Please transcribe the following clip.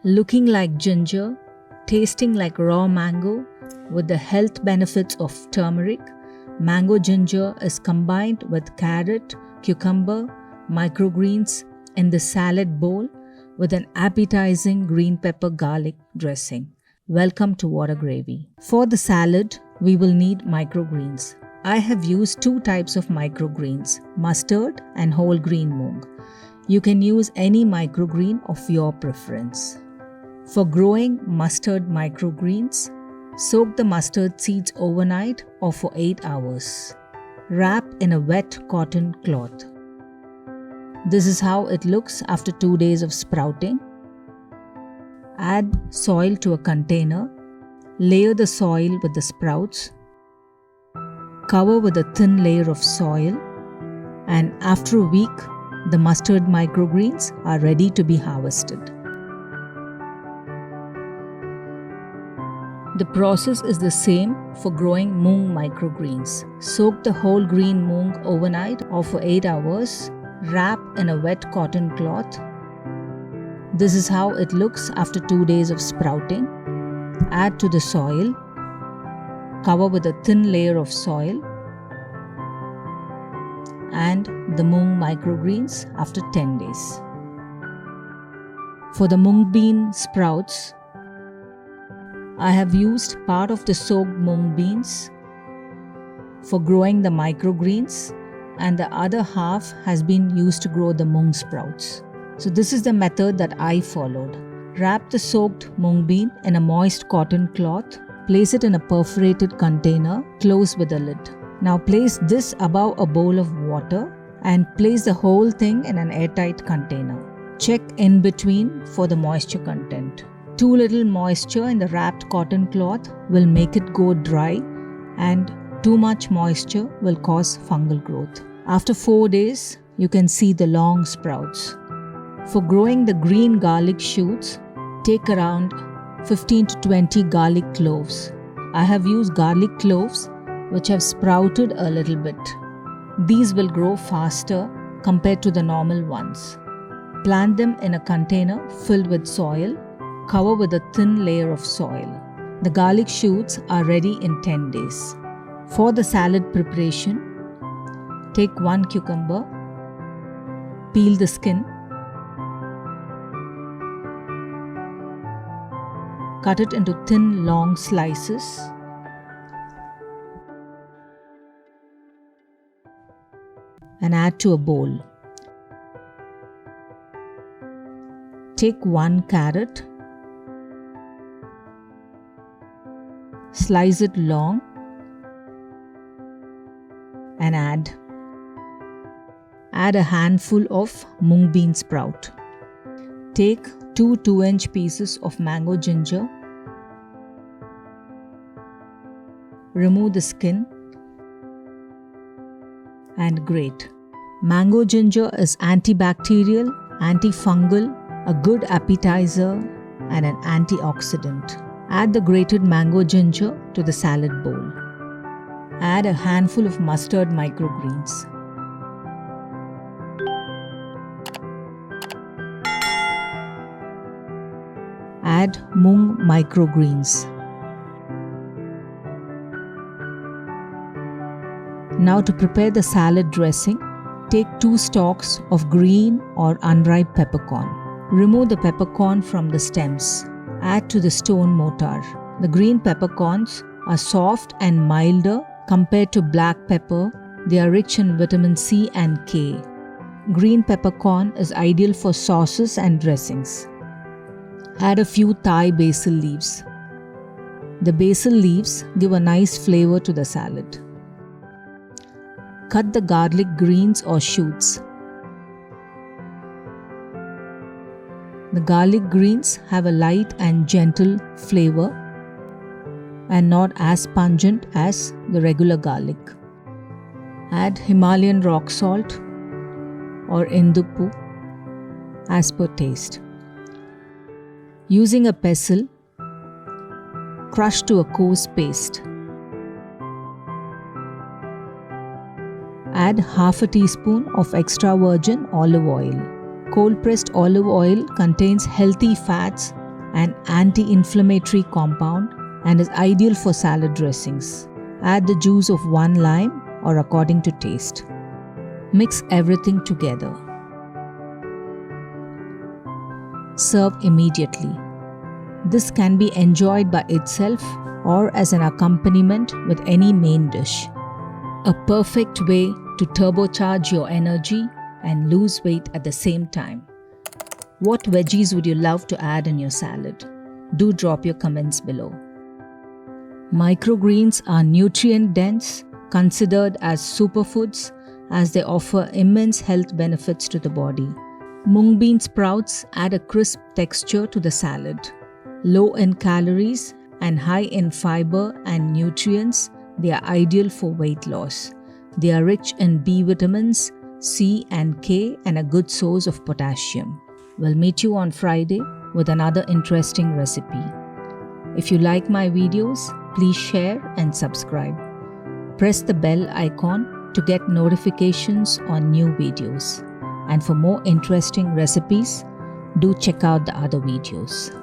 Looking like ginger, tasting like raw mango, with the health benefits of turmeric, mango ginger is combined with carrot, cucumber, microgreens in the salad bowl with an appetizing green pepper garlic dressing. Welcome to water gravy. For the salad, we will need microgreens. I have used two types of microgreens, mustard and whole green moong. You can use any microgreen of your preference. For growing mustard microgreens, soak the mustard seeds overnight or for 8 hours. Wrap in a wet cotton cloth. This is how it looks after 2 days of sprouting. Add soil to a container. Layer the soil with the sprouts. Cover with a thin layer of soil. And after a week, the mustard microgreens are ready to be harvested. The process is the same for growing moong microgreens. Soak the whole green moong overnight or for 8 hours. Wrap in a wet cotton cloth. This is how it looks after 2 days of sprouting. Add to the soil. Cover with a thin layer of soil. And the moong microgreens after 10 days. For the mung bean sprouts, I have used part of the soaked mung beans for growing the microgreens, and the other half has been used to grow the mung sprouts. So this is the method that I followed. Wrap the soaked mung bean in a moist cotton cloth. Place it in a perforated container, close with a lid. Now place this above a bowl of water and place the whole thing in an airtight container. Check in between for the moisture content. Too little moisture in the wrapped cotton cloth will make it go dry, and too much moisture will cause fungal growth. After 4 days, you can see the long sprouts. For growing the green garlic shoots, take around 15 to 20 garlic cloves. I have used garlic cloves which have sprouted a little bit. These will grow faster compared to the normal ones. Plant them in a container filled with soil. Cover with a thin layer of soil. The garlic shoots are ready in 10 days. For the salad preparation, take 1 cucumber, peel the skin, cut it into thin long slices, and add to a bowl. Take 1 carrot, slice it long and add a handful of mung bean sprout. Take 2 2-inch pieces of mango ginger. Remove the skin and grate. Mango ginger is antibacterial, antifungal, a good appetizer and an antioxidant. Add the grated mango ginger to the salad bowl. Add a handful of mustard microgreens. Add moong microgreens. Now to prepare the salad dressing, take 2 stalks of green or unripe peppercorn. Remove the peppercorn from the stems. Add to the stone mortar. The green peppercorns are soft and milder compared to black pepper. They are rich in vitamin C and K. Green peppercorn is ideal for sauces and dressings. Add a few Thai basil leaves. The basil leaves give a nice flavor to the salad. Cut the garlic greens or shoots. The garlic greens have a light and gentle flavor and not as pungent as the regular garlic. Add Himalayan rock salt or Indupu as per taste. Using a pestle, crush to a coarse paste. Add half a teaspoon of extra virgin olive oil. Cold pressed olive oil contains healthy fats an anti-inflammatory compound, and is ideal for salad dressings. Add the juice of 1 lime or according to taste. Mix everything together. Serve immediately. This can be enjoyed by itself or as an accompaniment with any main dish. A perfect way to turbocharge your energy and lose weight at the same time. What veggies would you love to add in your salad? Do drop your comments below. Microgreens are nutrient-dense, considered as superfoods, as they offer immense health benefits to the body. Mung bean sprouts add a crisp texture to the salad. Low in calories and high in fiber and nutrients, they are ideal for weight loss. They are rich in B vitamins, C and K, and a good source of potassium. We'll meet you on Friday with another interesting recipe. If you like my videos, please share and subscribe. Press the bell icon to get notifications on new videos. And for more interesting recipes, do check out the other videos.